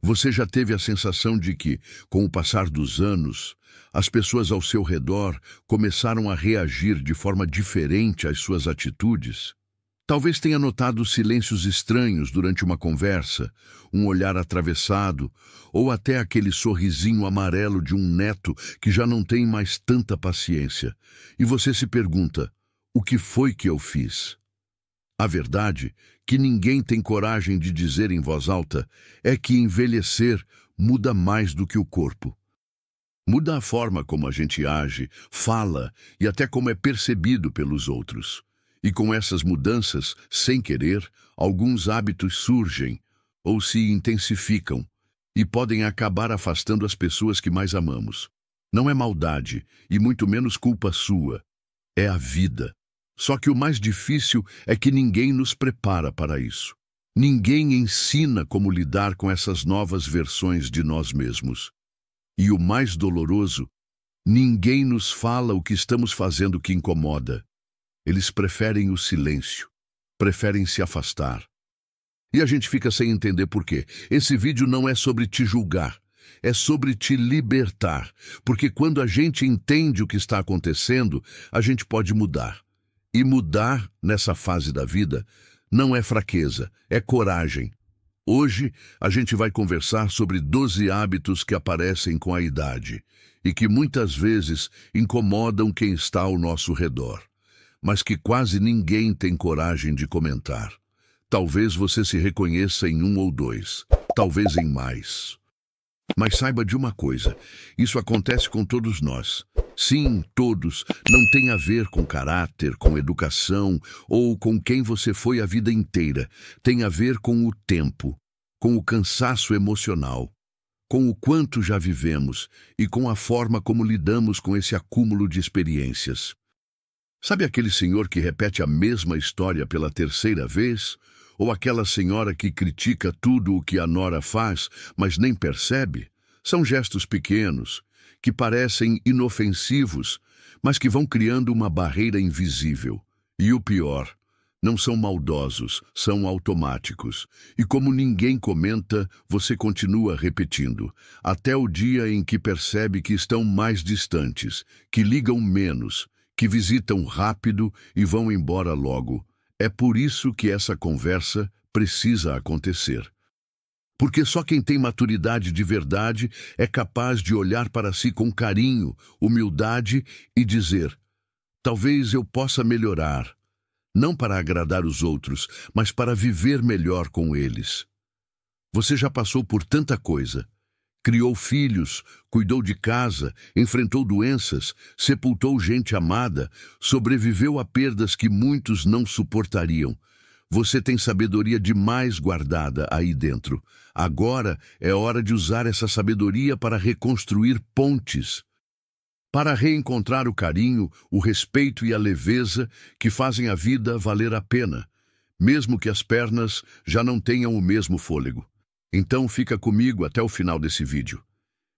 Você já teve a sensação de que, com o passar dos anos, as pessoas ao seu redor começaram a reagir de forma diferente às suas atitudes? Talvez tenha notado silêncios estranhos durante uma conversa, um olhar atravessado, ou até aquele sorrisinho amarelo de um neto que já não tem mais tanta paciência. E você se pergunta: o que foi que eu fiz? A verdade, que ninguém tem coragem de dizer em voz alta, é que envelhecer muda mais do que o corpo. Muda a forma como a gente age, fala e até como é percebido pelos outros. E com essas mudanças, sem querer, alguns hábitos surgem ou se intensificam e podem acabar afastando as pessoas que mais amamos. Não é maldade e muito menos culpa sua. É a vida. Só que o mais difícil é que ninguém nos prepara para isso. Ninguém ensina como lidar com essas novas versões de nós mesmos. E o mais doloroso, ninguém nos fala o que estamos fazendo que incomoda. Eles preferem o silêncio, preferem se afastar. E a gente fica sem entender por quê. Esse vídeo não é sobre te julgar, é sobre te libertar. Porque quando a gente entende o que está acontecendo, a gente pode mudar. E mudar, nessa fase da vida, não é fraqueza, é coragem. Hoje, a gente vai conversar sobre 12 hábitos que aparecem com a idade e que muitas vezes incomodam quem está ao nosso redor, mas que quase ninguém tem coragem de comentar. Talvez você se reconheça em um ou dois, talvez em mais. Mas saiba de uma coisa, isso acontece com todos nós. Sim, todos. Não tem a ver com caráter, com educação ou com quem você foi a vida inteira. Tem a ver com o tempo, com o cansaço emocional, com o quanto já vivemos e com a forma como lidamos com esse acúmulo de experiências. Sabe aquele senhor que repete a mesma história pela terceira vez? Ou aquela senhora que critica tudo o que a nora faz, mas nem percebe? São gestos pequenos, que parecem inofensivos, mas que vão criando uma barreira invisível. E o pior, não são maldosos, são automáticos. E como ninguém comenta, você continua repetindo, até o dia em que percebe que estão mais distantes, que ligam menos, que visitam rápido e vão embora logo. É por isso que essa conversa precisa acontecer. Porque só quem tem maturidade de verdade é capaz de olhar para si com carinho, humildade e dizer: talvez eu possa melhorar, não para agradar os outros, mas para viver melhor com eles. Você já passou por tanta coisa. Criou filhos, cuidou de casa, enfrentou doenças, sepultou gente amada, sobreviveu a perdas que muitos não suportariam. Você tem sabedoria demais guardada aí dentro. Agora é hora de usar essa sabedoria para reconstruir pontes, para reencontrar o carinho, o respeito e a leveza que fazem a vida valer a pena, mesmo que as pernas já não tenham o mesmo fôlego. Então fica comigo até o final desse vídeo.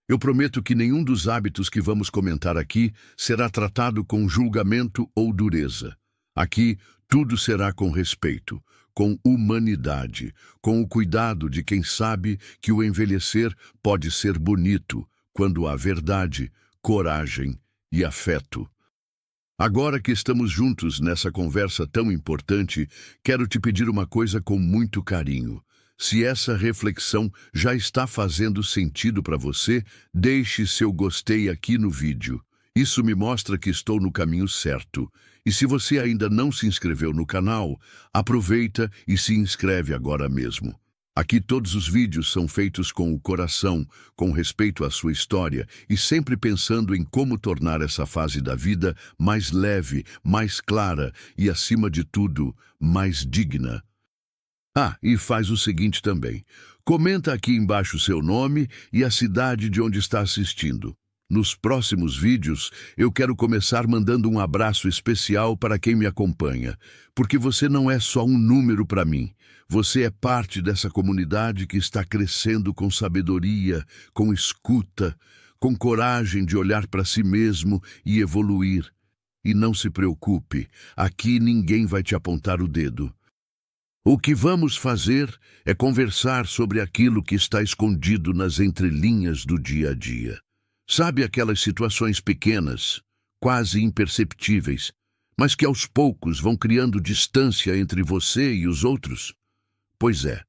Eu prometo que nenhum dos hábitos que vamos comentar aqui será tratado com julgamento ou dureza. Aqui, tudo será com respeito, com humanidade, com o cuidado de quem sabe que o envelhecer pode ser bonito quando há verdade, coragem e afeto. Agora que estamos juntos nessa conversa tão importante, quero te pedir uma coisa com muito carinho. Se essa reflexão já está fazendo sentido para você, deixe seu gostei aqui no vídeo. Isso me mostra que estou no caminho certo. E se você ainda não se inscreveu no canal, aproveita e se inscreve agora mesmo. Aqui todos os vídeos são feitos com o coração, com respeito à sua história e sempre pensando em como tornar essa fase da vida mais leve, mais clara e, acima de tudo, mais digna. Ah, e faz o seguinte também. Comenta aqui embaixo seu nome e a cidade de onde está assistindo. Nos próximos vídeos, eu quero começar mandando um abraço especial para quem me acompanha, porque você não é só um número para mim. Você é parte dessa comunidade que está crescendo com sabedoria, com escuta, com coragem de olhar para si mesmo e evoluir. E não se preocupe, aqui ninguém vai te apontar o dedo. O que vamos fazer é conversar sobre aquilo que está escondido nas entrelinhas do dia a dia. Sabe aquelas situações pequenas, quase imperceptíveis, mas que aos poucos vão criando distância entre você e os outros? Pois é,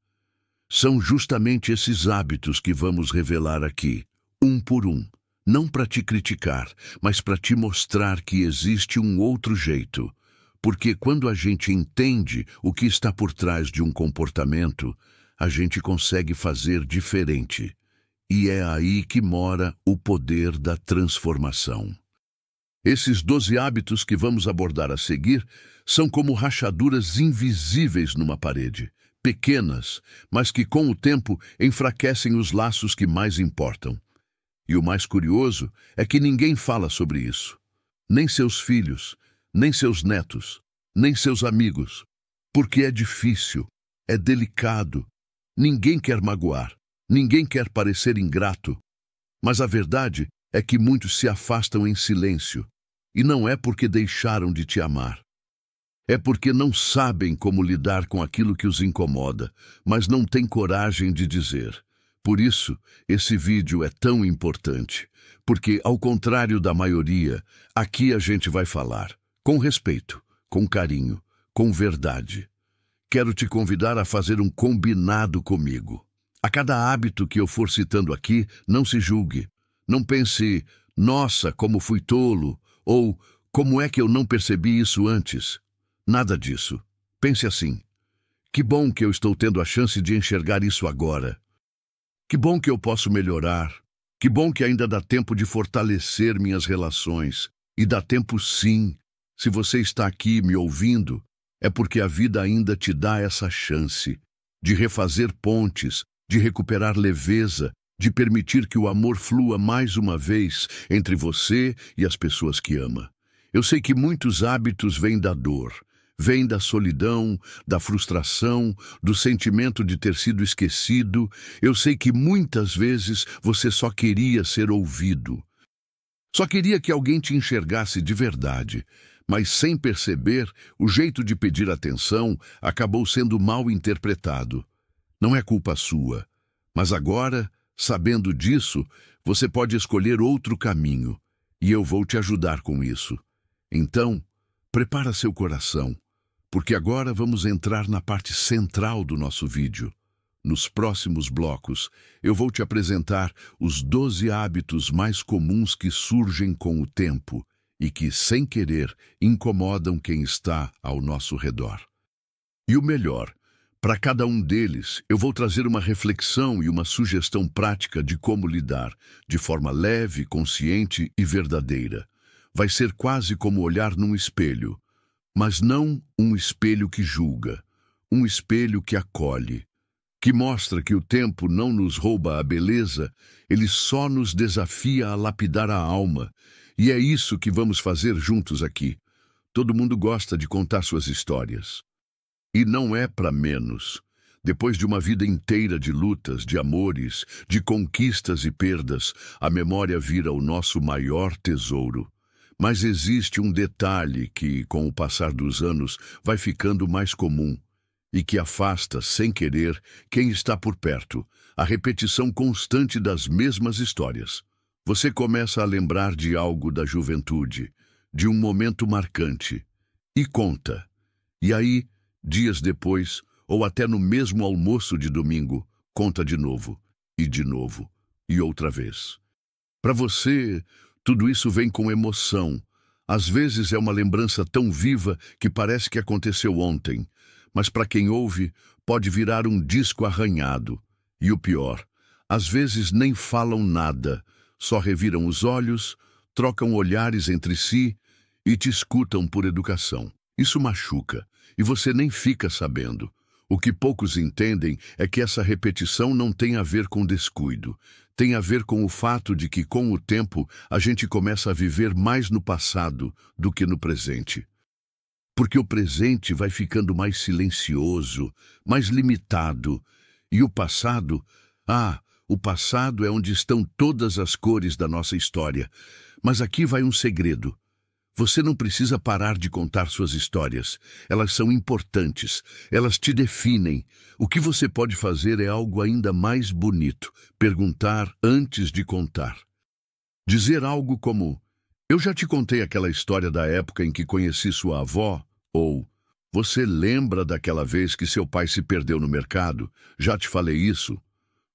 são justamente esses hábitos que vamos revelar aqui, um por um. Não para te criticar, mas para te mostrar que existe um outro jeito. Porque quando a gente entende o que está por trás de um comportamento, a gente consegue fazer diferente. E é aí que mora o poder da transformação. Esses 12 hábitos que vamos abordar a seguir são como rachaduras invisíveis numa parede, pequenas, mas que com o tempo enfraquecem os laços que mais importam. E o mais curioso é que ninguém fala sobre isso. Nem seus filhos, nem seus netos, nem seus amigos. Porque é difícil, é delicado. Ninguém quer magoar, ninguém quer parecer ingrato. Mas a verdade é que muitos se afastam em silêncio. E não é porque deixaram de te amar. É porque não sabem como lidar com aquilo que os incomoda, mas não têm coragem de dizer. Por isso, esse vídeo é tão importante, porque, ao contrário da maioria, aqui a gente vai falar, com respeito, com carinho, com verdade. Quero te convidar a fazer um combinado comigo. A cada hábito que eu for citando aqui, não se julgue. Não pense, nossa, como fui tolo, ou como é que eu não percebi isso antes. Nada disso. Pense assim, que bom que eu estou tendo a chance de enxergar isso agora. Que bom que eu posso melhorar. Que bom que ainda dá tempo de fortalecer minhas relações. E dá tempo sim. Se você está aqui me ouvindo, é porque a vida ainda te dá essa chance de refazer pontes, de recuperar leveza, de permitir que o amor flua mais uma vez entre você e as pessoas que ama. Eu sei que muitos hábitos vêm da dor. Vem da solidão, da frustração, do sentimento de ter sido esquecido. Eu sei que muitas vezes você só queria ser ouvido. Só queria que alguém te enxergasse de verdade. Mas sem perceber, o jeito de pedir atenção acabou sendo mal interpretado. Não é culpa sua. Mas agora, sabendo disso, você pode escolher outro caminho. E eu vou te ajudar com isso. Então, prepara seu coração. Porque agora vamos entrar na parte central do nosso vídeo. Nos próximos blocos, eu vou te apresentar os 12 hábitos mais comuns que surgem com o tempo e que, sem querer, incomodam quem está ao nosso redor. E o melhor, para cada um deles, eu vou trazer uma reflexão e uma sugestão prática de como lidar, de forma leve, consciente e verdadeira. Vai ser quase como olhar num espelho. Mas não um espelho que julga, um espelho que acolhe, que mostra que o tempo não nos rouba a beleza, ele só nos desafia a lapidar a alma. E é isso que vamos fazer juntos aqui. Todo mundo gosta de contar suas histórias. E não é para menos. Depois de uma vida inteira de lutas, de amores, de conquistas e perdas, a memória vira o nosso maior tesouro. Mas existe um detalhe que, com o passar dos anos, vai ficando mais comum e que afasta, sem querer, quem está por perto, a repetição constante das mesmas histórias. Você começa a lembrar de algo da juventude, de um momento marcante, e conta. E aí, dias depois, ou até no mesmo almoço de domingo, conta de novo, e outra vez. Para você, tudo isso vem com emoção. Às vezes é uma lembrança tão viva que parece que aconteceu ontem, mas para quem ouve, pode virar um disco arranhado. E o pior, às vezes nem falam nada, só reviram os olhos, trocam olhares entre si e te escutam por educação. Isso machuca, e você nem fica sabendo. O que poucos entendem é que essa repetição não tem a ver com descuido. Tem a ver com o fato de que, com o tempo, a gente começa a viver mais no passado do que no presente. Porque o presente vai ficando mais silencioso, mais limitado. E o passado é onde estão todas as cores da nossa história. Mas aqui vai um segredo. Você não precisa parar de contar suas histórias. Elas são importantes. Elas te definem. O que você pode fazer é algo ainda mais bonito. Perguntar antes de contar. Dizer algo como: eu já te contei aquela história da época em que conheci sua avó? Ou: você lembra daquela vez que seu pai se perdeu no mercado? Já te falei isso?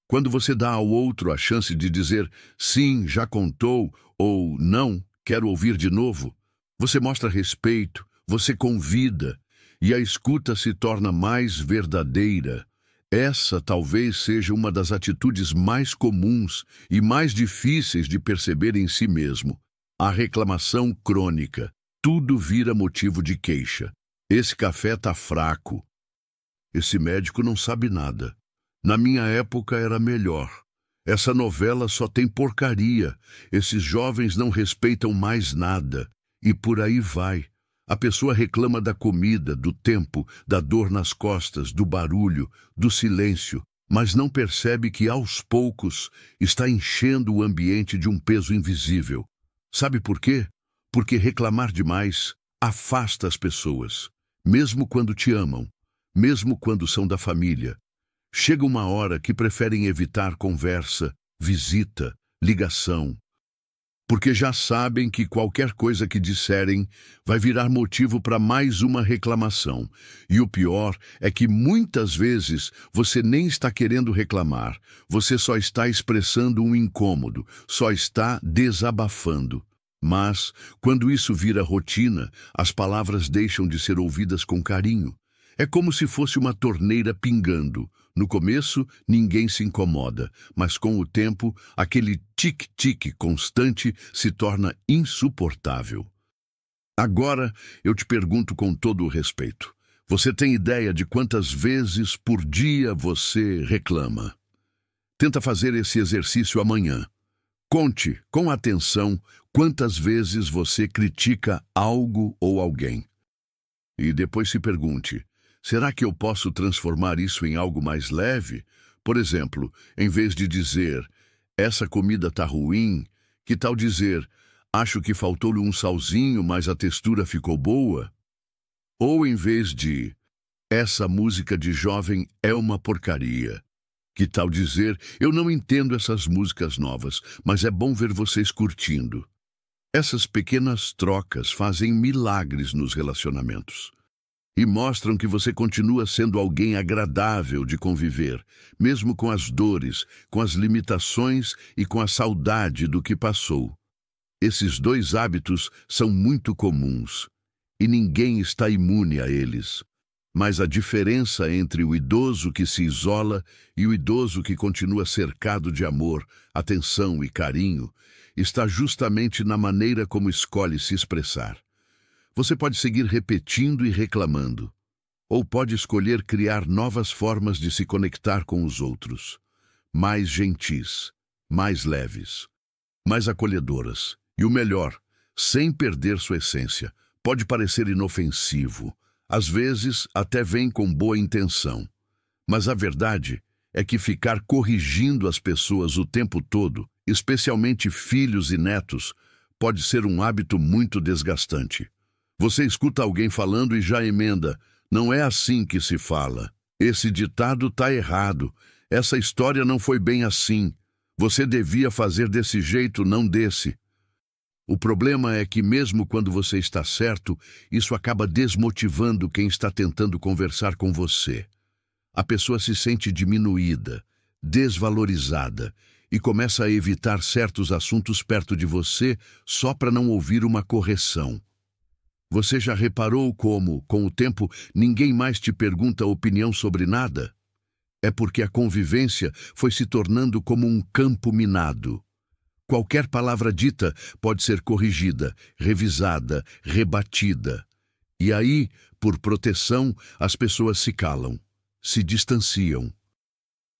Quando você dá ao outro a chance de dizer sim, já contou, ou não, quero ouvir de novo, você mostra respeito, você convida, e a escuta se torna mais verdadeira. Essa talvez seja uma das atitudes mais comuns e mais difíceis de perceber em si mesmo. A reclamação crônica. Tudo vira motivo de queixa. Esse café tá fraco. Esse médico não sabe nada. Na minha época era melhor. Essa novela só tem porcaria. Esses jovens não respeitam mais nada. E por aí vai. A pessoa reclama da comida, do tempo, da dor nas costas, do barulho, do silêncio, mas não percebe que, aos poucos, está enchendo o ambiente de um peso invisível. Sabe por quê? Porque reclamar demais afasta as pessoas, mesmo quando te amam, mesmo quando são da família. Chega uma hora que preferem evitar conversa, visita, ligação, porque já sabem que qualquer coisa que disserem vai virar motivo para mais uma reclamação. E o pior é que muitas vezes você nem está querendo reclamar, você só está expressando um incômodo, só está desabafando. Mas, quando isso vira rotina, as palavras deixam de ser ouvidas com carinho. É como se fosse uma torneira pingando. No começo, ninguém se incomoda, mas com o tempo, aquele tic-tic constante se torna insuportável. Agora, eu te pergunto com todo o respeito. Você tem ideia de quantas vezes por dia você reclama? Tenta fazer esse exercício amanhã. Conte, com atenção, quantas vezes você critica algo ou alguém. E depois se pergunte: será que eu posso transformar isso em algo mais leve? Por exemplo, em vez de dizer, essa comida tá ruim, que tal dizer, acho que faltou-lhe um salzinho, mas a textura ficou boa? Ou em vez de, essa música de jovem é uma porcaria, que tal dizer, eu não entendo essas músicas novas, mas é bom ver vocês curtindo. Essas pequenas trocas fazem milagres nos relacionamentos. E mostram que você continua sendo alguém agradável de conviver, mesmo com as dores, com as limitações e com a saudade do que passou. Esses dois hábitos são muito comuns, e ninguém está imune a eles. Mas a diferença entre o idoso que se isola e o idoso que continua cercado de amor, atenção e carinho, está justamente na maneira como escolhe se expressar. Você pode seguir repetindo e reclamando, ou pode escolher criar novas formas de se conectar com os outros, mais gentis, mais leves, mais acolhedoras, e o melhor, sem perder sua essência. Pode parecer inofensivo, às vezes até vem com boa intenção, mas a verdade é que ficar corrigindo as pessoas o tempo todo, especialmente filhos e netos, pode ser um hábito muito desgastante. Você escuta alguém falando e já emenda, não é assim que se fala. Esse ditado está errado. Essa história não foi bem assim. Você devia fazer desse jeito, não desse. O problema é que mesmo quando você está certo, isso acaba desmotivando quem está tentando conversar com você. A pessoa se sente diminuída, desvalorizada e começa a evitar certos assuntos perto de você só para não ouvir uma correção. Você já reparou como, com o tempo, ninguém mais te pergunta opinião sobre nada? É porque a convivência foi se tornando como um campo minado. Qualquer palavra dita pode ser corrigida, revisada, rebatida. E aí, por proteção, as pessoas se calam, se distanciam.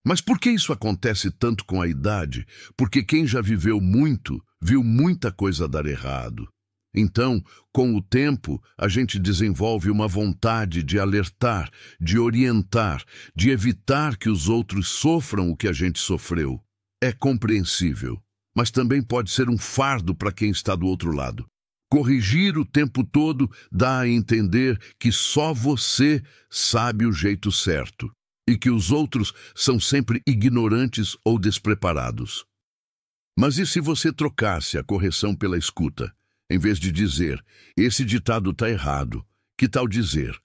Mas por que isso acontece tanto com a idade? Porque quem já viveu muito, viu muita coisa dar errado. Então, com o tempo, a gente desenvolve uma vontade de alertar, de orientar, de evitar que os outros sofram o que a gente sofreu. É compreensível, mas também pode ser um fardo para quem está do outro lado. Corrigir o tempo todo dá a entender que só você sabe o jeito certo e que os outros são sempre ignorantes ou despreparados. Mas e se você trocasse a correção pela escuta? Em vez de dizer, esse ditado está errado, que tal dizer,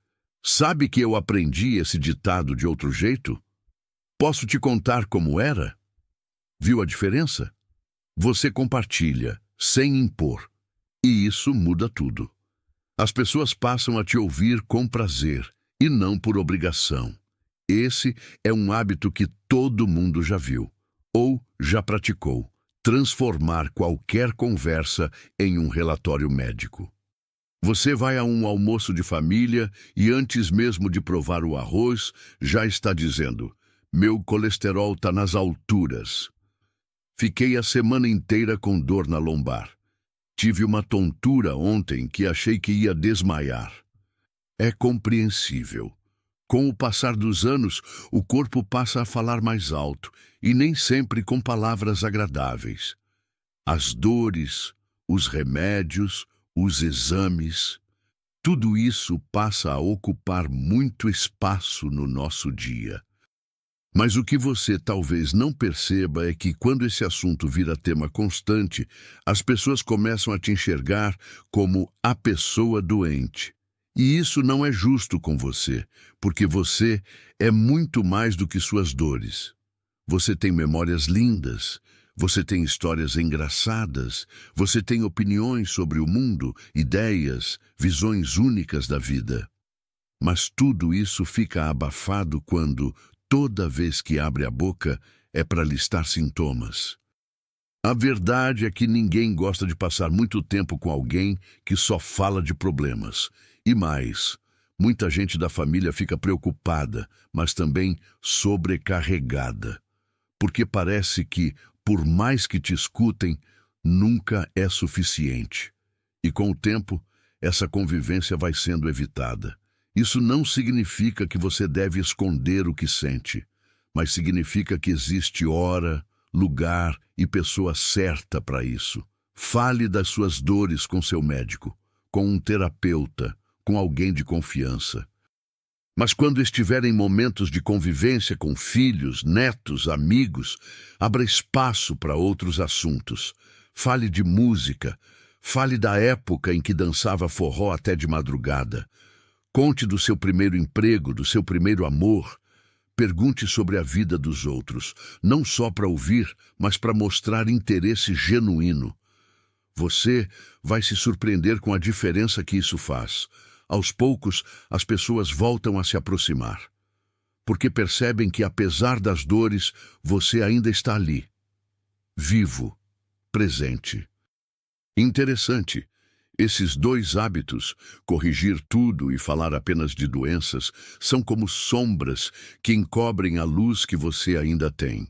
sabe que eu aprendi esse ditado de outro jeito? Posso te contar como era? Viu a diferença? Você compartilha, sem impor. E isso muda tudo. As pessoas passam a te ouvir com prazer e não por obrigação. Esse é um hábito que todo mundo já viu ou já praticou. Transformar qualquer conversa em um relatório médico. Você vai a um almoço de família e antes mesmo de provar o arroz, já está dizendo, meu colesterol está nas alturas. Fiquei a semana inteira com dor na lombar. Tive uma tontura ontem que achei que ia desmaiar. É compreensível. Com o passar dos anos, o corpo passa a falar mais alto e nem sempre com palavras agradáveis. As dores, os remédios, os exames, tudo isso passa a ocupar muito espaço no nosso dia. Mas o que você talvez não perceba é que quando esse assunto vira tema constante, as pessoas começam a te enxergar como a pessoa doente. E isso não é justo com você, porque você é muito mais do que suas dores. Você tem memórias lindas, você tem histórias engraçadas, você tem opiniões sobre o mundo, ideias, visões únicas da vida. Mas tudo isso fica abafado quando, toda vez que abre a boca, é para listar sintomas. A verdade é que ninguém gosta de passar muito tempo com alguém que só fala de problemas. E mais, muita gente da família fica preocupada, mas também sobrecarregada. Porque parece que, por mais que te escutem, nunca é suficiente. E com o tempo, essa convivência vai sendo evitada. Isso não significa que você deve esconder o que sente, mas significa que existe hora, lugar e pessoa certa para isso. Fale das suas dores com seu médico, com um terapeuta, com alguém de confiança. Mas quando estiver em momentos de convivência com filhos, netos, amigos, abra espaço para outros assuntos. Fale de música, fale da época em que dançava forró até de madrugada. Conte do seu primeiro emprego, do seu primeiro amor. Pergunte sobre a vida dos outros, não só para ouvir, mas para mostrar interesse genuíno. Você vai se surpreender com a diferença que isso faz. Aos poucos, as pessoas voltam a se aproximar, porque percebem que, apesar das dores, você ainda está ali, vivo, presente. Interessante, esses dois hábitos, corrigir tudo e falar apenas de doenças, são como sombras que encobrem a luz que você ainda tem.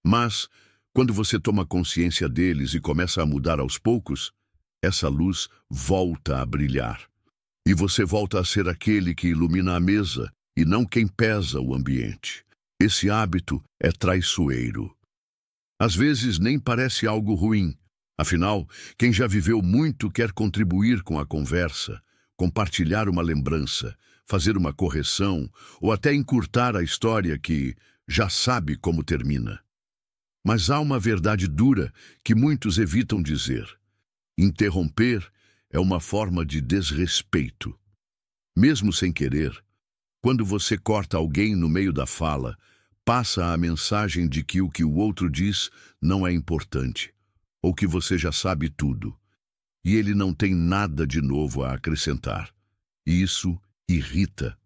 Mas, quando você toma consciência deles e começa a mudar aos poucos, essa luz volta a brilhar. E você volta a ser aquele que ilumina a mesa e não quem pesa o ambiente. Esse hábito é traiçoeiro. Às vezes nem parece algo ruim. Afinal, quem já viveu muito quer contribuir com a conversa, compartilhar uma lembrança, fazer uma correção ou até encurtar a história que já sabe como termina. Mas há uma verdade dura que muitos evitam dizer. Interromper é uma forma de desrespeito. Mesmo sem querer, quando você corta alguém no meio da fala, passa a mensagem de que o outro diz não é importante, ou que você já sabe tudo, e ele não tem nada de novo a acrescentar. E isso irrita,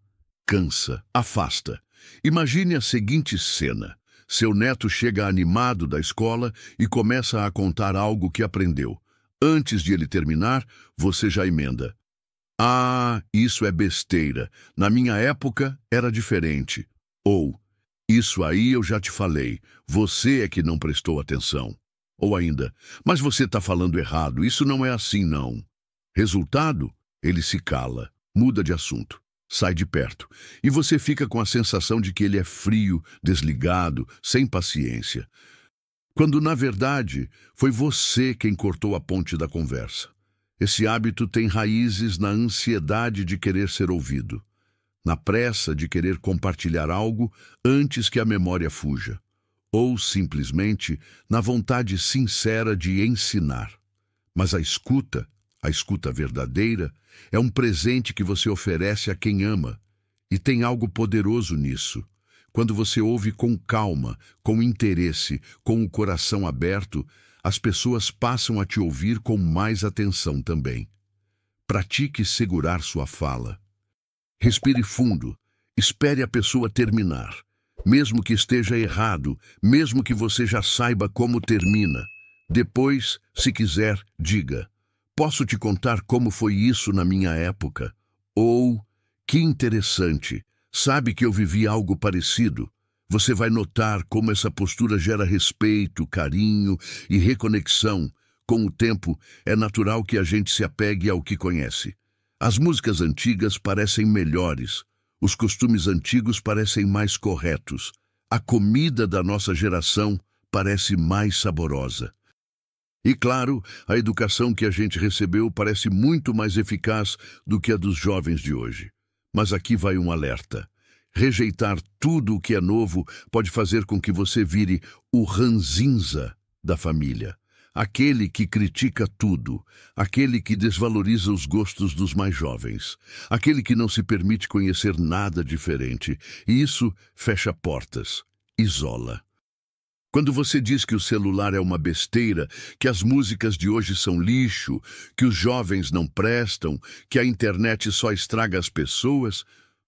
cansa, afasta. Imagine a seguinte cena. Seu neto chega animado da escola e começa a contar algo que aprendeu. Antes de ele terminar, você já emenda. Ah, isso é besteira. Na minha época era diferente. Ou, isso aí eu já te falei. Você é que não prestou atenção. Ou ainda, mas você está falando errado. Isso não é assim, não. Resultado? Ele se cala, muda de assunto, sai de perto. E você fica com a sensação de que ele é frio, desligado, sem paciência. Quando, na verdade, foi você quem cortou a ponte da conversa. Esse hábito tem raízes na ansiedade de querer ser ouvido, na pressa de querer compartilhar algo antes que a memória fuja, ou simplesmente na vontade sincera de ensinar. Mas a escuta verdadeira, é um presente que você oferece a quem ama, e tem algo poderoso nisso. Quando você ouve com calma, com interesse, com o coração aberto, as pessoas passam a te ouvir com mais atenção também. Pratique segurar sua fala. Respire fundo, espere a pessoa terminar. Mesmo que esteja errado, mesmo que você já saiba como termina. Depois, se quiser, diga: posso te contar como foi isso na minha época? Ou, que interessante, sabe que eu vivi algo parecido? Você vai notar como essa postura gera respeito, carinho e reconexão. Com o tempo, é natural que a gente se apegue ao que conhece. As músicas antigas parecem melhores, os costumes antigos parecem mais corretos, a comida da nossa geração parece mais saborosa. E claro, a educação que a gente recebeu parece muito mais eficaz do que a dos jovens de hoje. Mas aqui vai um alerta. Rejeitar tudo o que é novo pode fazer com que você vire o ranzinza da família. Aquele que critica tudo, aquele que desvaloriza os gostos dos mais jovens, aquele que não se permite conhecer nada diferente, e isso fecha portas, isola. Quando você diz que o celular é uma besteira, que as músicas de hoje são lixo, que os jovens não prestam, que a internet só estraga as pessoas,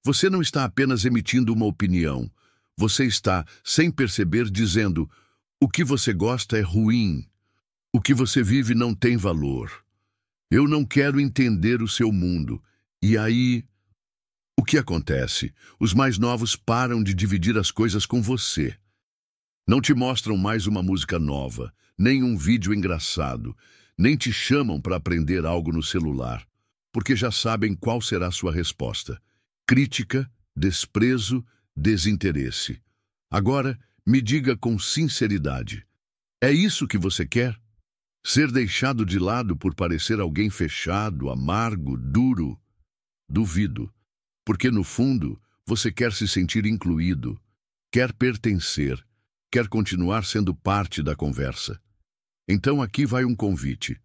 você não está apenas emitindo uma opinião, você está, sem perceber, dizendo: o que você gosta é ruim. O que você vive não tem valor. Eu não quero entender o seu mundo. E aí, o que acontece? Os mais novos param de dividir as coisas com você. Não te mostram mais uma música nova, nem um vídeo engraçado, nem te chamam para aprender algo no celular, porque já sabem qual será a sua resposta. Crítica, desprezo, desinteresse. Agora, me diga com sinceridade, é isso que você quer? Ser deixado de lado por parecer alguém fechado, amargo, duro? Duvido, porque no fundo você quer se sentir incluído, quer pertencer, quer continuar sendo parte da conversa. Então aqui vai um convite.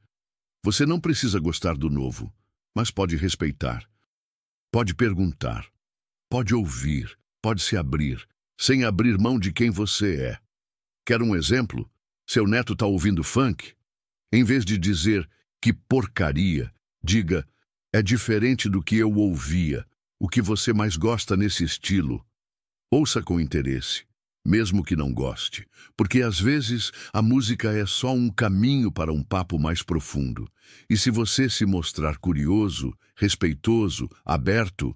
Você não precisa gostar do novo, mas pode respeitar, pode perguntar, pode ouvir, pode se abrir, sem abrir mão de quem você é. Quer um exemplo? Seu neto está ouvindo funk? Em vez de dizer que porcaria, diga: é diferente do que eu ouvia. O que você mais gosta nesse estilo? Ouça com interesse, mesmo que não goste, porque às vezes a música é só um caminho para um papo mais profundo. E se você se mostrar curioso, respeitoso, aberto,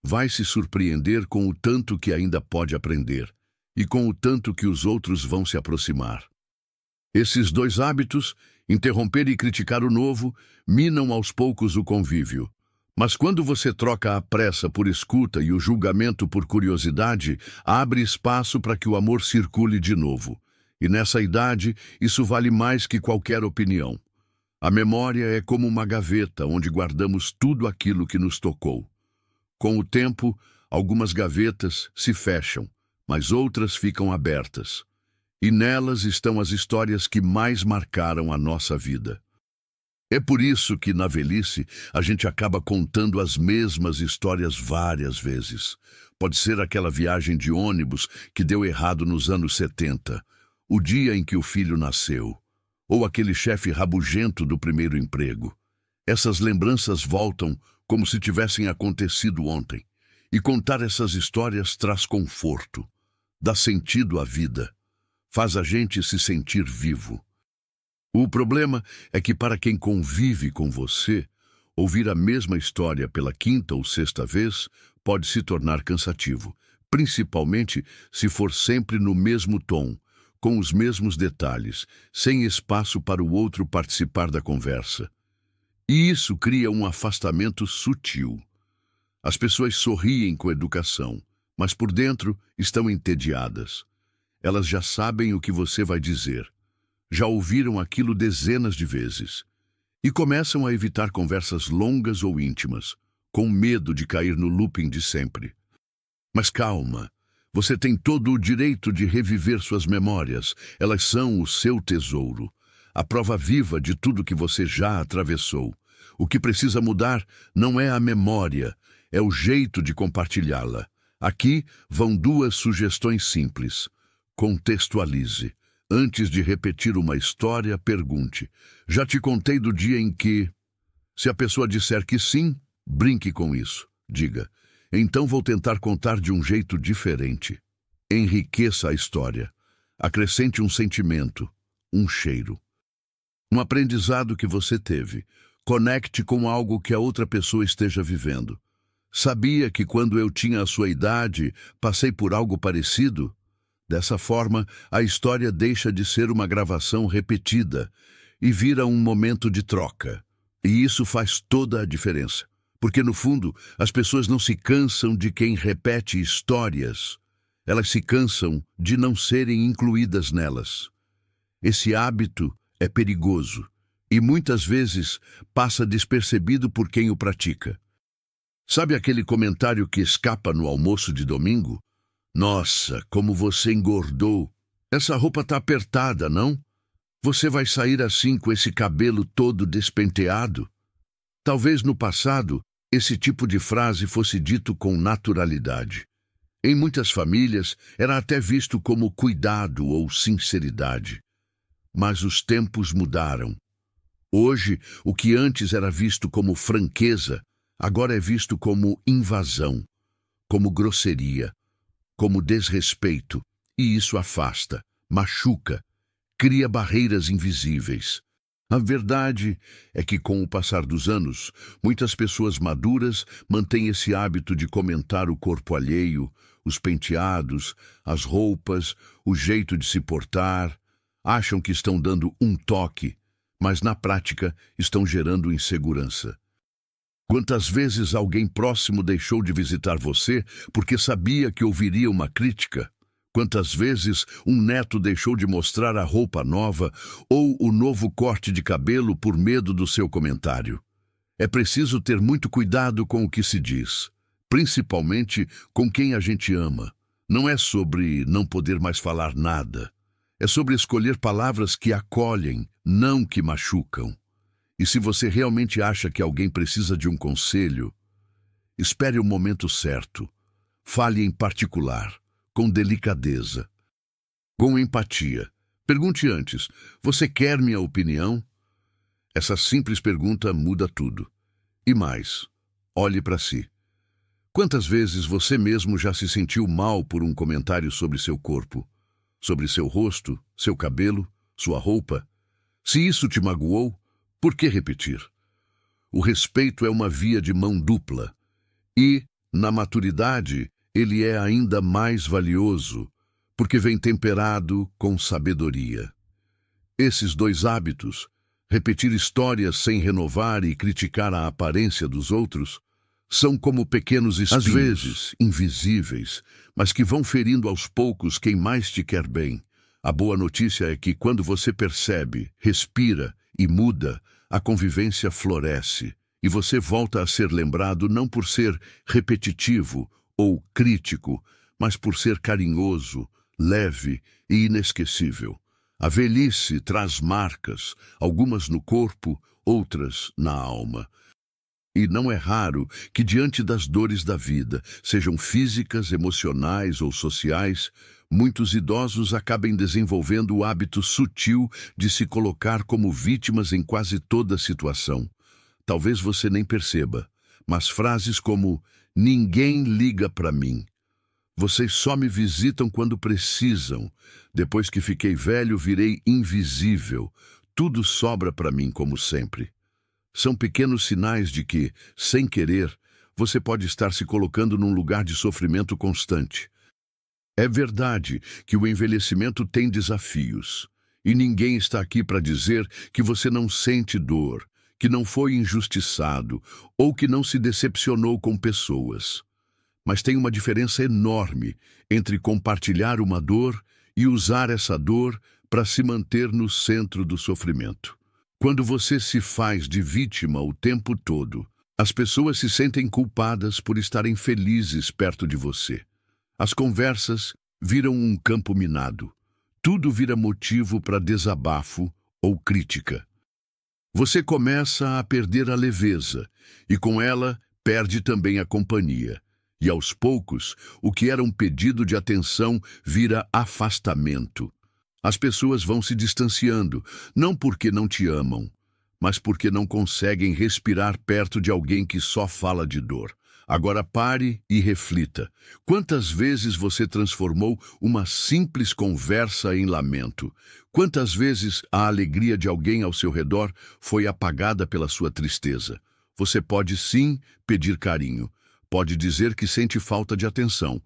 vai se surpreender com o tanto que ainda pode aprender e com o tanto que os outros vão se aproximar. Esses dois hábitos, interromper e criticar o novo, minam aos poucos o convívio. Mas quando você troca a pressa por escuta e o julgamento por curiosidade, abre espaço para que o amor circule de novo. E nessa idade, isso vale mais que qualquer opinião. A memória é como uma gaveta onde guardamos tudo aquilo que nos tocou. Com o tempo, algumas gavetas se fecham, mas outras ficam abertas. E nelas estão as histórias que mais marcaram a nossa vida. É por isso que, na velhice, a gente acaba contando as mesmas histórias várias vezes. Pode ser aquela viagem de ônibus que deu errado nos anos 70, o dia em que o filho nasceu, ou aquele chefe rabugento do primeiro emprego. Essas lembranças voltam como se tivessem acontecido ontem. E contar essas histórias traz conforto, dá sentido à vida. Faz a gente se sentir vivo. O problema é que para quem convive com você, ouvir a mesma história pela quinta ou sexta vez pode se tornar cansativo, principalmente se for sempre no mesmo tom, com os mesmos detalhes, sem espaço para o outro participar da conversa. E isso cria um afastamento sutil. As pessoas sorriem com educação, mas por dentro estão entediadas. Elas já sabem o que você vai dizer. Já ouviram aquilo dezenas de vezes. e começam a evitar conversas longas ou íntimas, com medo de cair no looping de sempre. Mas calma, você tem todo o direito de reviver suas memórias. Elas são o seu tesouro, a prova viva de tudo que você já atravessou. O que precisa mudar não é a memória, é o jeito de compartilhá-la. Aqui vão duas sugestões simples. Contextualize. Antes de repetir uma história, pergunte: já te contei do dia em que... Se a pessoa disser que sim, brinque com isso. Diga: então vou tentar contar de um jeito diferente. Enriqueça a história. Acrescente um sentimento, um cheiro. Um aprendizado que você teve. Conecte com algo que a outra pessoa esteja vivendo. Sabia que quando eu tinha a sua idade, passei por algo parecido? Dessa forma, a história deixa de ser uma gravação repetida e vira um momento de troca. E isso faz toda a diferença. Porque, no fundo, as pessoas não se cansam de quem repete histórias. Elas se cansam de não serem incluídas nelas. Esse hábito é perigoso e muitas vezes passa despercebido por quem o pratica. Sabe aquele comentário que escapa no almoço de domingo? Nossa, como você engordou! Essa roupa tá apertada, não? Você vai sair assim com esse cabelo todo despenteado? Talvez no passado, esse tipo de frase fosse dito com naturalidade. Em muitas famílias, era até visto como cuidado ou sinceridade. Mas os tempos mudaram. Hoje, o que antes era visto como franqueza, agora é visto como invasão, como grosseria, como desrespeito, e isso afasta, machuca, cria barreiras invisíveis. A verdade é que, com o passar dos anos, muitas pessoas maduras mantêm esse hábito de comentar o corpo alheio, os penteados, as roupas, o jeito de se portar. Acham que estão dando um toque, mas na prática estão gerando insegurança. Quantas vezes alguém próximo deixou de visitar você porque sabia que ouviria uma crítica? Quantas vezes um neto deixou de mostrar a roupa nova ou o novo corte de cabelo por medo do seu comentário? É preciso ter muito cuidado com o que se diz, principalmente com quem a gente ama. Não é sobre não poder mais falar nada. É sobre escolher palavras que acolhem, não que machucam. E se você realmente acha que alguém precisa de um conselho, espere o momento certo. Fale em particular, com delicadeza, com empatia. Pergunte antes: você quer minha opinião? Essa simples pergunta muda tudo. E mais, olhe para si. Quantas vezes você mesmo já se sentiu mal por um comentário sobre seu corpo? Sobre seu rosto, seu cabelo, sua roupa? Se isso te magoou, por que repetir? O respeito é uma via de mão dupla e, na maturidade, ele é ainda mais valioso, porque vem temperado com sabedoria. Esses dois hábitos, repetir histórias sem renovar e criticar a aparência dos outros, são como pequenos espinhos, às vezes invisíveis, mas que vão ferindo aos poucos quem mais te quer bem. A boa notícia é que quando você percebe, respira e muda, a convivência floresce e você volta a ser lembrado não por ser repetitivo ou crítico, mas por ser carinhoso, leve e inesquecível. A velhice traz marcas, algumas no corpo, outras na alma. E não é raro que, diante das dores da vida, sejam físicas, emocionais ou sociais, muitos idosos acabem desenvolvendo o hábito sutil de se colocar como vítimas em quase toda situação. Talvez você nem perceba, mas frases como "ninguém liga para mim", "vocês só me visitam quando precisam", "depois que fiquei velho virei invisível", "tudo sobra para mim como sempre", são pequenos sinais de que, sem querer, você pode estar se colocando num lugar de sofrimento constante. É verdade que o envelhecimento tem desafios, e ninguém está aqui para dizer que você não sente dor, que não foi injustiçado ou que não se decepcionou com pessoas. Mas tem uma diferença enorme entre compartilhar uma dor e usar essa dor para se manter no centro do sofrimento. Quando você se faz de vítima o tempo todo, as pessoas se sentem culpadas por estarem felizes perto de você. As conversas viram um campo minado. Tudo vira motivo para desabafo ou crítica. Você começa a perder a leveza e, com ela, perde também a companhia. E, aos poucos, o que era um pedido de atenção vira afastamento. As pessoas vão se distanciando, não porque não te amam, mas porque não conseguem respirar perto de alguém que só fala de dor. Agora pare e reflita. Quantas vezes você transformou uma simples conversa em lamento? Quantas vezes a alegria de alguém ao seu redor foi apagada pela sua tristeza? Você pode sim pedir carinho. Pode dizer que sente falta de atenção.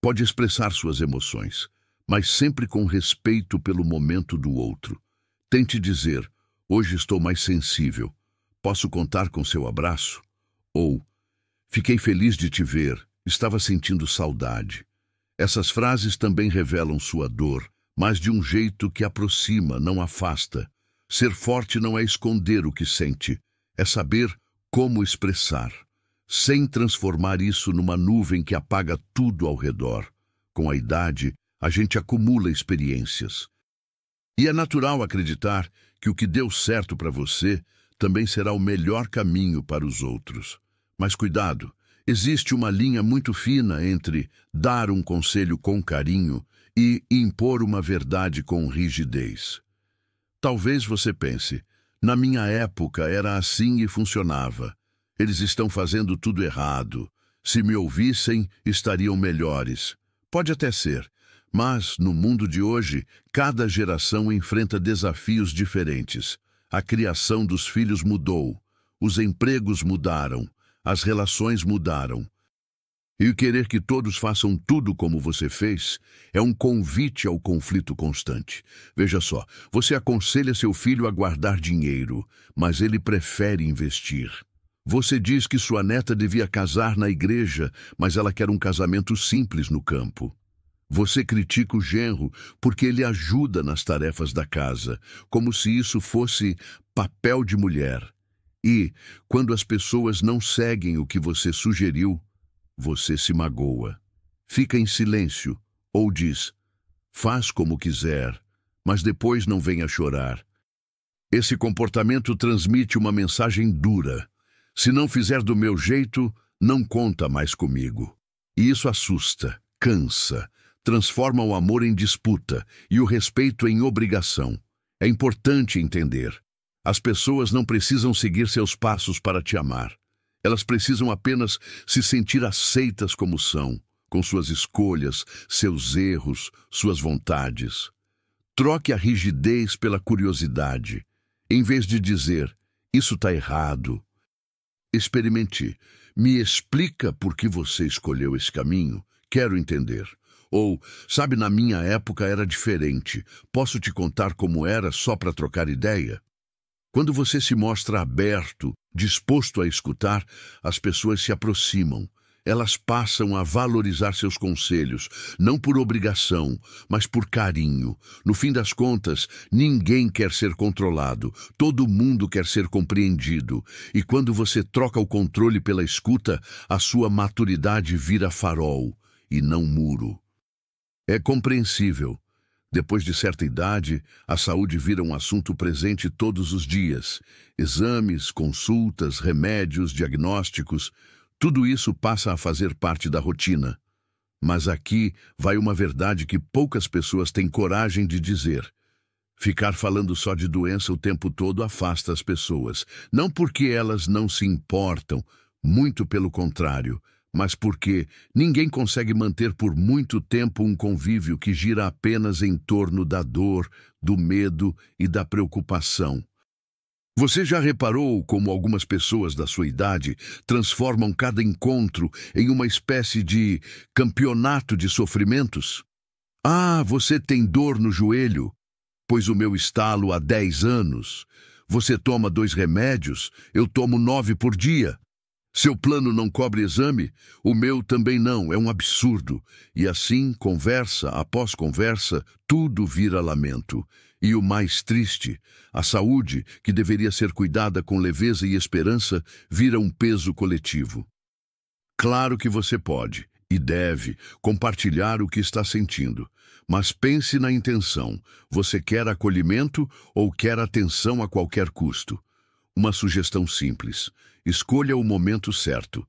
Pode expressar suas emoções, mas sempre com respeito pelo momento do outro. Tente dizer: hoje estou mais sensível. Posso contar com seu abraço? Ou: fiquei feliz de te ver, estava sentindo saudade. Essas frases também revelam sua dor, mas de um jeito que aproxima, não afasta. Ser forte não é esconder o que sente, é saber como expressar, sem transformar isso numa nuvem que apaga tudo ao redor. Com a idade, a gente acumula experiências. E é natural acreditar que o que deu certo para você também será o melhor caminho para os outros. Mas cuidado, existe uma linha muito fina entre dar um conselho com carinho e impor uma verdade com rigidez. Talvez você pense: na minha época era assim e funcionava. Eles estão fazendo tudo errado. Se me ouvissem, estariam melhores. Pode até ser, mas no mundo de hoje, cada geração enfrenta desafios diferentes. A criação dos filhos mudou, os empregos mudaram, as relações mudaram. E o querer que todos façam tudo como você fez é um convite ao conflito constante. Veja só, você aconselha seu filho a guardar dinheiro, mas ele prefere investir. Você diz que sua neta devia casar na igreja, mas ela quer um casamento simples no campo. Você critica o genro porque ele ajuda nas tarefas da casa, como se isso fosse papel de mulher. E, quando as pessoas não seguem o que você sugeriu, você se magoa. Fica em silêncio ou diz: faz como quiser, mas depois não venha chorar. Esse comportamento transmite uma mensagem dura. Se não fizer do meu jeito, não conta mais comigo. E isso assusta, cansa, transforma o amor em disputa e o respeito em obrigação. É importante entender: as pessoas não precisam seguir seus passos para te amar. Elas precisam apenas se sentir aceitas como são, com suas escolhas, seus erros, suas vontades. Troque a rigidez pela curiosidade. Em vez de dizer: isso está errado, experimente: me explica por que você escolheu esse caminho, quero entender. Ou: sabe, na minha época era diferente, posso te contar como era só para trocar ideia? Quando você se mostra aberto, disposto a escutar, as pessoas se aproximam. Elas passam a valorizar seus conselhos, não por obrigação, mas por carinho. No fim das contas, ninguém quer ser controlado, todo mundo quer ser compreendido. E quando você troca o controle pela escuta, a sua maturidade vira farol e não muro. É compreensível. Depois de certa idade, a saúde vira um assunto presente todos os dias. Exames, consultas, remédios, diagnósticos, tudo isso passa a fazer parte da rotina. Mas aqui vai uma verdade que poucas pessoas têm coragem de dizer. Ficar falando só de doença o tempo todo afasta as pessoas. Não porque elas não se importam, muito pelo contrário, mas porque ninguém consegue manter por muito tempo um convívio que gira apenas em torno da dor, do medo e da preocupação. Você já reparou como algumas pessoas da sua idade transformam cada encontro em uma espécie de campeonato de sofrimentos? Ah, você tem dor no joelho? Pois o meu estalo há 10 anos. Você toma 2 remédios? Eu tomo 9 por dia. Seu plano não cobre exame? O meu também não, é um absurdo. E assim, conversa após conversa, tudo vira lamento. E o mais triste, a saúde, que deveria ser cuidada com leveza e esperança, vira um peso coletivo. Claro que você pode e deve compartilhar o que está sentindo, mas pense na intenção. Você quer acolhimento ou quer atenção a qualquer custo? Uma sugestão simples: escolha o momento certo.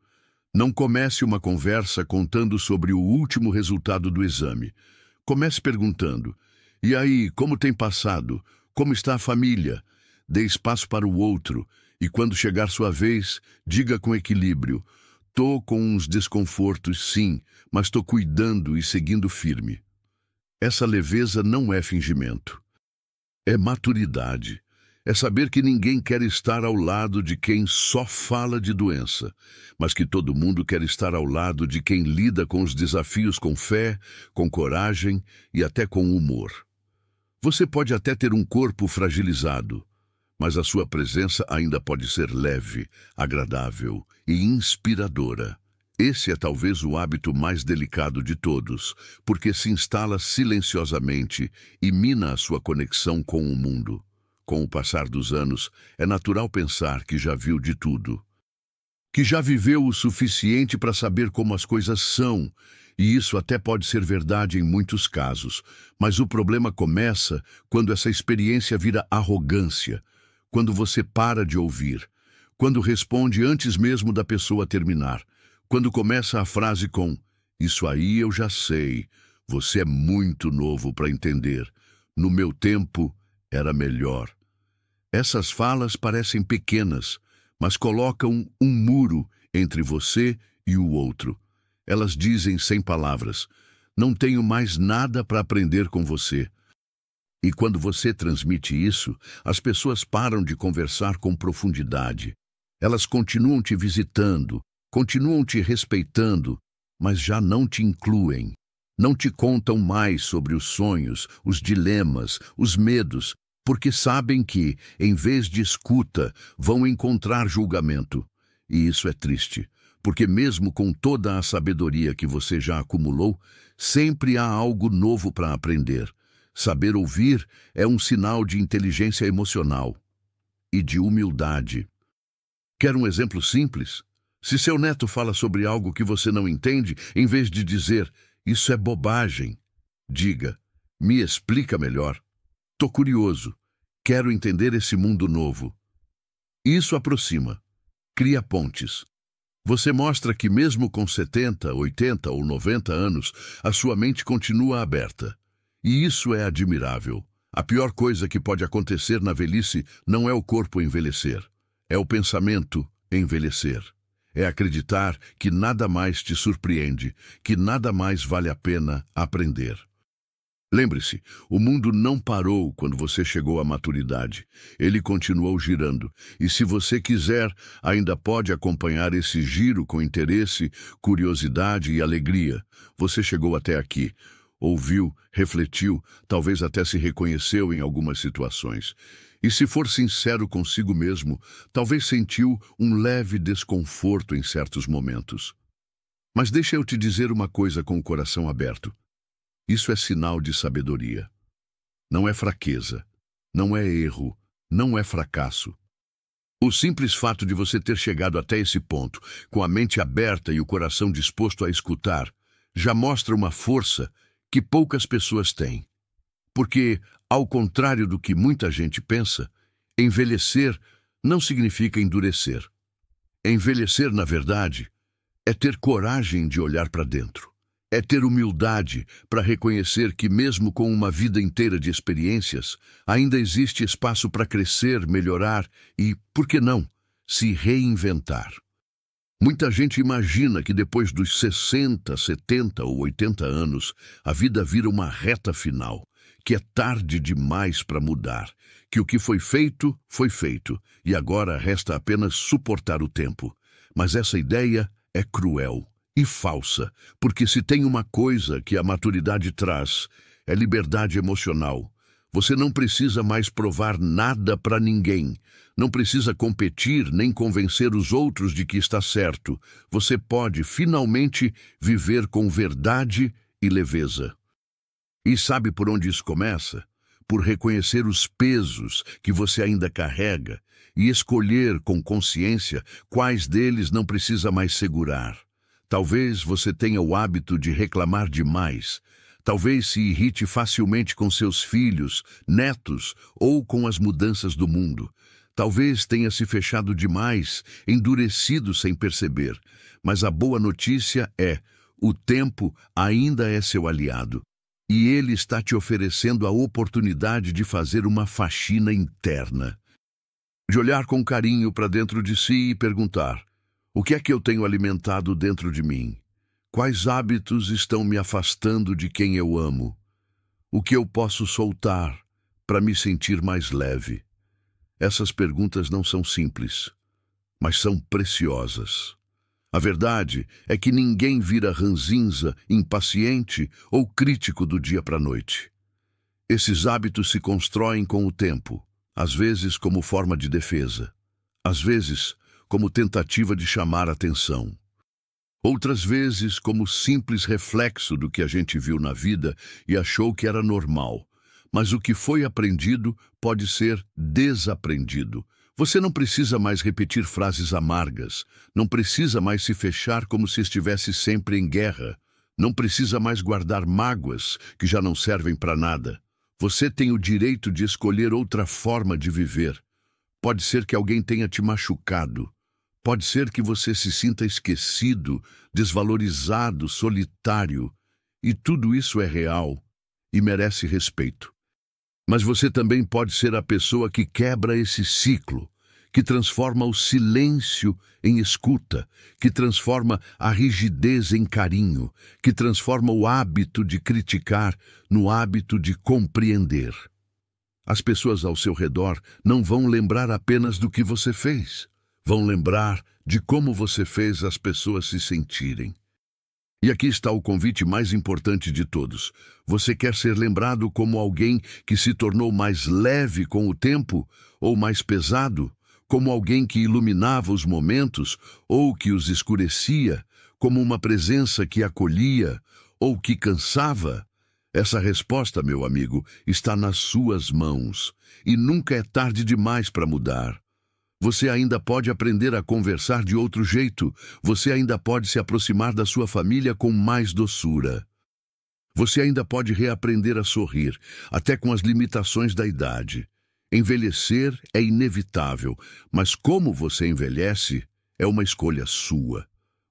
Não comece uma conversa contando sobre o último resultado do exame. Comece perguntando: e aí, como tem passado? Como está a família? Dê espaço para o outro e, quando chegar sua vez, diga com equilíbrio: tô com uns desconfortos, sim, mas tô cuidando e seguindo firme. Essa leveza não é fingimento. É maturidade. É saber que ninguém quer estar ao lado de quem só fala de doença, mas que todo mundo quer estar ao lado de quem lida com os desafios com fé, com coragem e até com humor. Você pode até ter um corpo fragilizado, mas a sua presença ainda pode ser leve, agradável e inspiradora. Esse é talvez o hábito mais delicado de todos, porque se instala silenciosamente e mina a sua conexão com o mundo. Com o passar dos anos, é natural pensar que já viu de tudo, que já viveu o suficiente para saber como as coisas são, e isso até pode ser verdade em muitos casos, mas o problema começa quando essa experiência vira arrogância, quando você para de ouvir, quando responde antes mesmo da pessoa terminar, quando começa a frase com: isso aí eu já sei, você é muito novo para entender, no meu tempo era melhor. Essas falas parecem pequenas, mas colocam um muro entre você e o outro. Elas dizem sem palavras: não tenho mais nada para aprender com você. E quando você transmite isso, as pessoas param de conversar com profundidade. Elas continuam te visitando, continuam te respeitando, mas já não te incluem. Não te contam mais sobre os sonhos, os dilemas, os medos, porque sabem que, em vez de escuta, vão encontrar julgamento. E isso é triste, porque mesmo com toda a sabedoria que você já acumulou, sempre há algo novo para aprender. Saber ouvir é um sinal de inteligência emocional e de humildade. Quer um exemplo simples? Se seu neto fala sobre algo que você não entende, em vez de dizer: isso é bobagem, diga: me explica melhor. Tô curioso. Quero entender esse mundo novo. Isso aproxima. Cria pontes. Você mostra que mesmo com 70, 80 ou 90 anos, a sua mente continua aberta. E isso é admirável. A pior coisa que pode acontecer na velhice não é o corpo envelhecer. É o pensamento envelhecer. É acreditar que nada mais te surpreende, que nada mais vale a pena aprender. Lembre-se, o mundo não parou quando você chegou à maturidade. Ele continuou girando. E se você quiser, ainda pode acompanhar esse giro com interesse, curiosidade e alegria. Você chegou até aqui. Ouviu, refletiu, talvez até se reconheceu em algumas situações. E se for sincero consigo mesmo, talvez sentiu um leve desconforto em certos momentos. Mas deixa eu te dizer uma coisa com o coração aberto. Isso é sinal de sabedoria. Não é fraqueza, não é erro, não é fracasso. O simples fato de você ter chegado até esse ponto, com a mente aberta e o coração disposto a escutar, já mostra uma força que poucas pessoas têm. Porque, ao contrário do que muita gente pensa, envelhecer não significa endurecer. Envelhecer, na verdade, é ter coragem de olhar para dentro. É ter humildade para reconhecer que, mesmo com uma vida inteira de experiências, ainda existe espaço para crescer, melhorar e, por que não, se reinventar. Muita gente imagina que depois dos 60, 70 ou 80 anos, a vida vira uma reta final, que é tarde demais para mudar, que o que foi feito e agora resta apenas suportar o tempo. Mas essa ideia é cruel e falsa, porque se tem uma coisa que a maturidade traz, é liberdade emocional. Você não precisa mais provar nada para ninguém. Não precisa competir nem convencer os outros de que está certo. Você pode, finalmente, viver com verdade e leveza. E sabe por onde isso começa? Por reconhecer os pesos que você ainda carrega e escolher com consciência quais deles não precisa mais segurar. Talvez você tenha o hábito de reclamar demais. Talvez se irrite facilmente com seus filhos, netos ou com as mudanças do mundo. Talvez tenha se fechado demais, endurecido sem perceber. Mas a boa notícia é: o tempo ainda é seu aliado. E ele está te oferecendo a oportunidade de fazer uma faxina interna. De olhar com carinho para dentro de si e perguntar: o que é que eu tenho alimentado dentro de mim? Quais hábitos estão me afastando de quem eu amo? O que eu posso soltar para me sentir mais leve? Essas perguntas não são simples, mas são preciosas. A verdade é que ninguém vira ranzinza, impaciente ou crítico do dia para a noite. Esses hábitos se constroem com o tempo, às vezes como forma de defesa, às vezes como tentativa de chamar atenção, outras vezes como simples reflexo do que a gente viu na vida e achou que era normal. Mas o que foi aprendido pode ser desaprendido. Você não precisa mais repetir frases amargas, não precisa mais se fechar como se estivesse sempre em guerra, não precisa mais guardar mágoas que já não servem para nada. Você tem o direito de escolher outra forma de viver. Pode ser que alguém tenha te machucado. Pode ser que você se sinta esquecido, desvalorizado, solitário. E tudo isso é real e merece respeito. Mas você também pode ser a pessoa que quebra esse ciclo, que transforma o silêncio em escuta, que transforma a rigidez em carinho, que transforma o hábito de criticar no hábito de compreender. As pessoas ao seu redor não vão lembrar apenas do que você fez, vão lembrar de como você fez as pessoas se sentirem. E aqui está o convite mais importante de todos. Você quer ser lembrado como alguém que se tornou mais leve com o tempo ou mais pesado? Como alguém que iluminava os momentos ou que os escurecia? Como uma presença que acolhia ou que cansava? Essa resposta, meu amigo, está nas suas mãos. E nunca é tarde demais para mudar. Você ainda pode aprender a conversar de outro jeito. Você ainda pode se aproximar da sua família com mais doçura. Você ainda pode reaprender a sorrir, até com as limitações da idade. Envelhecer é inevitável, mas como você envelhece é uma escolha sua.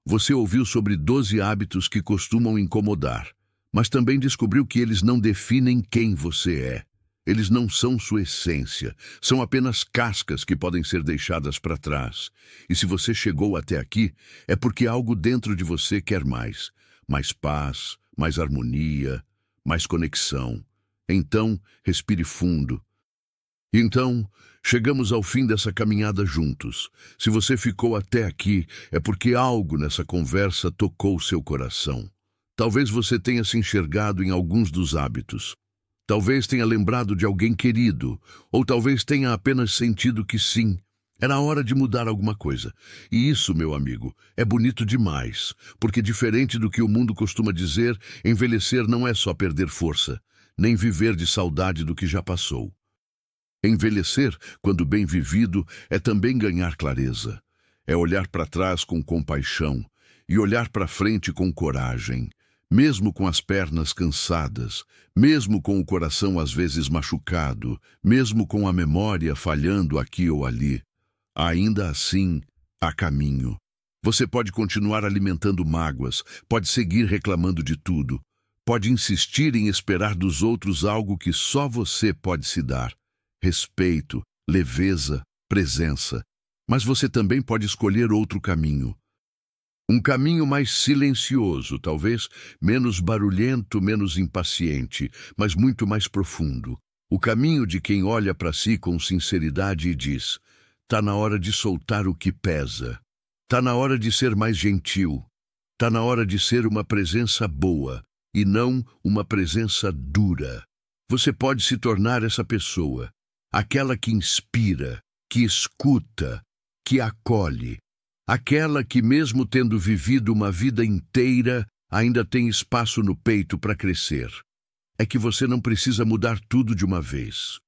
Você ouviu sobre 12 hábitos que costumam incomodar, mas também descobriu que eles não definem quem você é. Eles não são sua essência, são apenas cascas que podem ser deixadas para trás. E se você chegou até aqui, é porque algo dentro de você quer mais. Mais paz, mais harmonia, mais conexão. Então, respire fundo. Então, chegamos ao fim dessa caminhada juntos. Se você ficou até aqui, é porque algo nessa conversa tocou seu coração. Talvez você tenha se enxergado em alguns dos hábitos. Talvez tenha lembrado de alguém querido, ou talvez tenha apenas sentido que sim, era hora de mudar alguma coisa. E isso, meu amigo, é bonito demais, porque diferente do que o mundo costuma dizer, envelhecer não é só perder força, nem viver de saudade do que já passou. Envelhecer, quando bem vivido, é também ganhar clareza. É olhar para trás com compaixão e olhar para frente com coragem. Mesmo com as pernas cansadas, mesmo com o coração às vezes machucado, mesmo com a memória falhando aqui ou ali, ainda assim há caminho. Você pode continuar alimentando mágoas, pode seguir reclamando de tudo, pode insistir em esperar dos outros algo que só você pode se dar: respeito, leveza, presença. Mas você também pode escolher outro caminho. Um caminho mais silencioso, talvez menos barulhento, menos impaciente, mas muito mais profundo. O caminho de quem olha para si com sinceridade e diz: tá na hora de soltar o que pesa. Tá na hora de ser mais gentil. Tá na hora de ser uma presença boa e não uma presença dura. Você pode se tornar essa pessoa, aquela que inspira, que escuta, que acolhe, aquela que, mesmo tendo vivido uma vida inteira, ainda tem espaço no peito para crescer. É que você não precisa mudar tudo de uma vez.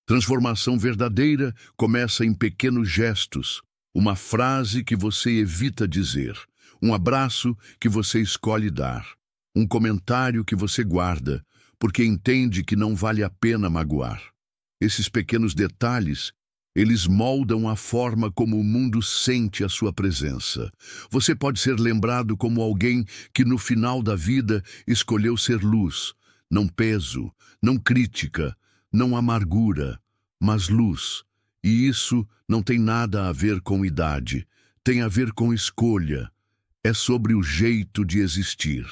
Transformação verdadeira começa em pequenos gestos, uma frase que você evita dizer, um abraço que você escolhe dar, um comentário que você guarda, porque entende que não vale a pena magoar. Esses pequenos detalhes, eles moldam a forma como o mundo sente a sua presença. Você pode ser lembrado como alguém que no final da vida escolheu ser luz, não peso, não crítica, não amargura, mas luz. E isso não tem nada a ver com idade, tem a ver com escolha. É sobre o jeito de existir.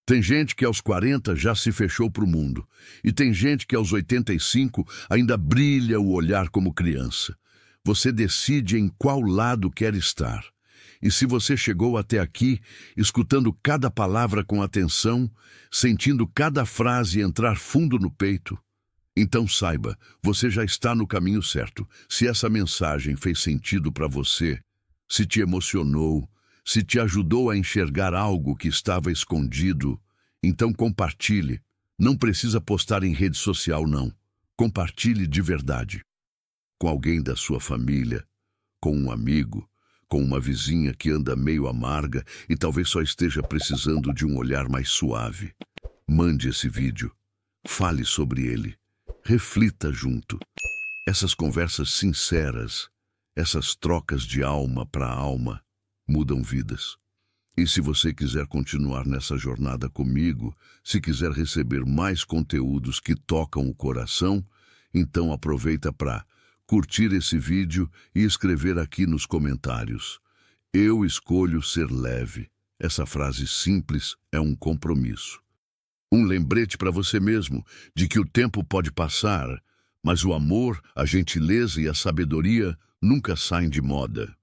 Tem gente que aos 40 já se fechou para o mundo, e tem gente que aos 85 ainda brilha o olhar como criança. Você decide em qual lado quer estar. E se você chegou até aqui, escutando cada palavra com atenção, sentindo cada frase entrar fundo no peito, então saiba, você já está no caminho certo. Se essa mensagem fez sentido para você, se te emocionou, se te ajudou a enxergar algo que estava escondido, então compartilhe. Não precisa postar em rede social, não. Compartilhe de verdade. Com alguém da sua família, com um amigo, com uma vizinha que anda meio amarga e talvez só esteja precisando de um olhar mais suave. Mande esse vídeo. Fale sobre ele. Reflita junto. Essas conversas sinceras, essas trocas de alma para alma, mudam vidas. E se você quiser continuar nessa jornada comigo, se quiser receber mais conteúdos que tocam o coração, então aproveita para curtir esse vídeo e escrever aqui nos comentários. Eu escolho ser leve. Essa frase simples é um compromisso. Um lembrete para você mesmo de que o tempo pode passar, mas o amor, a gentileza e a sabedoria nunca saem de moda.